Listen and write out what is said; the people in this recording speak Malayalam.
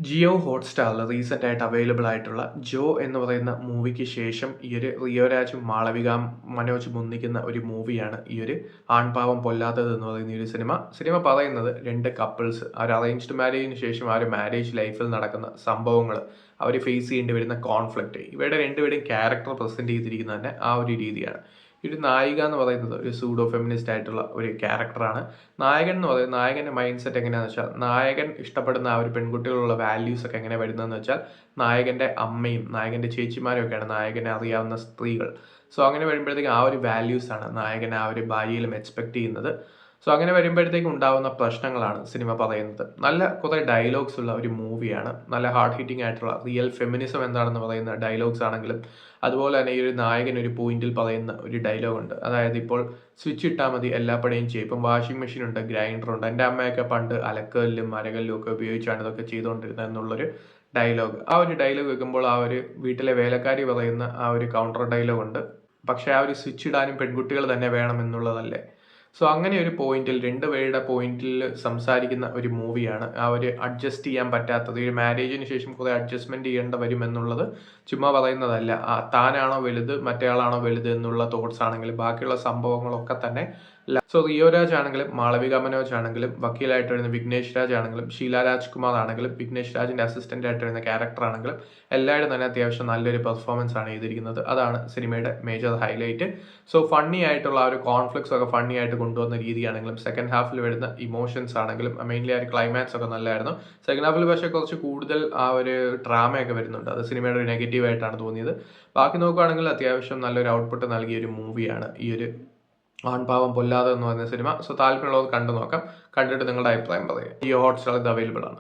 ജിയോ ഹോട്ട്സ്റ്റാറിൽ റീസെൻ്റ് ആയിട്ട് അവൈലബിൾ ആയിട്ടുള്ള ജോ എന്ന് പറയുന്ന മൂവിക്ക് ശേഷം ഈ ഒരു റിയോരാജും മാളവിക മനോജും ഒന്നിക്കുന്ന ഒരു മൂവിയാണ് ഈ ഒരു ആൺപാവം പൊല്ലാത്തത് എന്ന് പറയുന്ന ഈ ഒരു സിനിമ പറയുന്നത് രണ്ട് കപ്പിൾസ് അവർ അറേഞ്ച്ഡ് മാരേജിന് ശേഷം ആ ഒരു മാരേജ് ലൈഫിൽ നടക്കുന്ന സംഭവങ്ങൾ അവർ ഫേസ് ചെയ്യേണ്ടി വരുന്ന കോൺഫ്ലിക്റ്റ് ഇവരുടെ രണ്ടുപേരുടെയും ക്യാരക്ടർ പ്രസൻറ്റ് ചെയ്തിരിക്കുന്നത് തന്നെ ആ ഒരു രീതിയാണ്. ഈ ഒരു നായിക എന്ന് പറയുന്നത് ഒരു സൂഡോ ഫെമിനിസ്റ്റ് ആയിട്ടുള്ള ഒരു ക്യാരക്ടറാണ്. നായകൻ എന്ന് പറയുന്നത് നായകൻ്റെ മൈൻഡ് സെറ്റ് എങ്ങനെയാണെന്ന് വെച്ചാൽ നായകൻ ഇഷ്ടപ്പെടുന്ന ആ ഒരു പെൺകുട്ടികളുള്ള വാല്യൂസ് ഒക്കെ എങ്ങനെ വരുന്നതെന്ന് വെച്ചാൽ നായകൻ്റെ അമ്മയും നായകൻ്റെ ചേച്ചിമാരും ഒക്കെയാണ് നായകനെ അറിയാവുന്ന സ്ത്രീകൾ. സോ അങ്ങനെ വരുമ്പോഴത്തേക്കും ആ ഒരു വാല്യൂസാണ് നായകൻ ആ ഒരു ഭാര്യയിലും എക്സ്പെക്ട് ചെയ്യുന്നത്. സോ അങ്ങനെ വരുമ്പോഴത്തേക്കും ഉണ്ടാകുന്ന പ്രശ്നങ്ങളാണ് സിനിമ പറയുന്നത്. നല്ല കുറേ ഡയലോഗ്സ് ഉള്ള ഒരു മൂവിയാണ്. നല്ല ഹാർഡ് ഹിറ്റിംഗ് ആയിട്ടുള്ള റിയൽ ഫെമിനിസം എന്താണെന്ന് പറയുന്ന ഡയലോഗ്സ് ആണെങ്കിലും അതുപോലെ തന്നെ ഈ ഒരു നായകൻ ഒരു പോയിന്റിൽ പറയുന്ന ഒരു ഡയലോഗ് ഉണ്ട്. അതായത് ഇപ്പോൾ സ്വിച്ച് ഇട്ടാൽ മതി എല്ലാ പണിയും ചെയ്യും. ഇപ്പം വാഷിംഗ് മെഷീൻ ഉണ്ട്, ഗ്രൈൻഡർ ഉണ്ട്. എൻ്റെ അമ്മയൊക്കെ പണ്ട് അലക്കല്ലും അരകല്ലും ഒക്കെ ഉപയോഗിച്ചാണ് ഇതൊക്കെ ചെയ്തുകൊണ്ടിരുന്നത് എന്നുള്ളൊരു ഡയലോഗ്. ആ ഒരു ഡയലോഗ് വെക്കുമ്പോൾ ആ ഒരു വീട്ടിലെ വേലക്കാരി പറയുന്ന ആ ഒരു കൗണ്ടർ ഡയലോഗ് ഉണ്ട്. പക്ഷേ ആ ഒരു സ്വിച്ച് ഇടാനും പെൺകുട്ടികൾ തന്നെ വേണം എന്നുള്ളതല്ലേ. സോ അങ്ങനെ ഒരു പോയിന്റിൽ രണ്ടുപേരുടെ പോയിന്റിൽ സംസാരിക്കുന്ന ഒരു മൂവിയാണ്. ആ ഒരു അഡ്ജസ്റ്റ് ചെയ്യാൻ പറ്റാത്തത്, ഈ മാരേജിന് ശേഷം കുറേ അഡ്ജസ്റ്റ്മെന്റ് ചെയ്യേണ്ട വരും എന്നുള്ളത് ചുമ്മാ പറയുന്നതല്ല. താനാണോ വലുത് മറ്റേയാളാണോ വലുത് എന്നുള്ള തോട്ട്സ് ആണെങ്കിലും ബാക്കിയുള്ള സംഭവങ്ങളൊക്കെ തന്നെ. സോ റിയോരാജ് ആണെങ്കിലും മാളവിക മനോജ് ആണെങ്കിലും വക്കീലായിട്ട് വരുന്ന വിഘ്നേഷ് രാജ് ആണെങ്കിലും ഷീല രാജ്കുമാർ ആണെങ്കിലും വിഘ്നേഷ് രാജിന്റെ അസിസ്റ്റന്റ് ആയിട്ട് വരുന്ന ക്യാരക്ടർ ആണെങ്കിലും എല്ലാവരും തന്നെ അത്യാവശ്യം നല്ലൊരു പെർഫോമൻസ് ആണ് ചെയ്തിരിക്കുന്നത്. അതാണ് സിനിമയുടെ മേജർ ഹൈലൈറ്റ്. സോ ഫണ്ണി ആയിട്ടുള്ള ആ ഒരു കോൺഫ്ലിക്ട്സ് ഒക്കെ ഫണ്ണി ആയിട്ട് കൊണ്ടുവന്ന രീതിയാണെങ്കിലും സെക്കൻഡ് ഹാഫിൽ വരുന്ന ഇമോഷൻസ് ആണെങ്കിലും മെയിൻലി ആ ഒരു ക്ലൈമാക്സ് ഒക്കെ നല്ലതായിരുന്നു. സെക്കൻഡ് ഹാഫിൽ പക്ഷേ കുറച്ച് കൂടുതൽ ആ ഒരു ഡ്രാമയൊക്കെ വരുന്നുണ്ട്. അത് സിനിമയുടെ ഒരു നെഗറ്റീവ് ആയിട്ടാണ് തോന്നിയത്. ബാക്കി നോക്കുകയാണെങ്കിൽ അത്യാവശ്യം നല്ലൊരു ഔട്ട്പുട്ട് നൽകിയ ഒരു മൂവിയാണ് ഈ ഒരു ആൺപാവം പൊല്ലാതെ എന്ന് പറയുന്ന സിനിമ. സോ താല്പര്യമുള്ളവർ കണ്ടു നോക്കാം. കണ്ടിട്ട് നിങ്ങളുടെ അഭിപ്രായം പറയുക. ജിയോ ഹോട്ട്സ്റ്റാർ ഇത് അവൈലബിൾ ആണ്.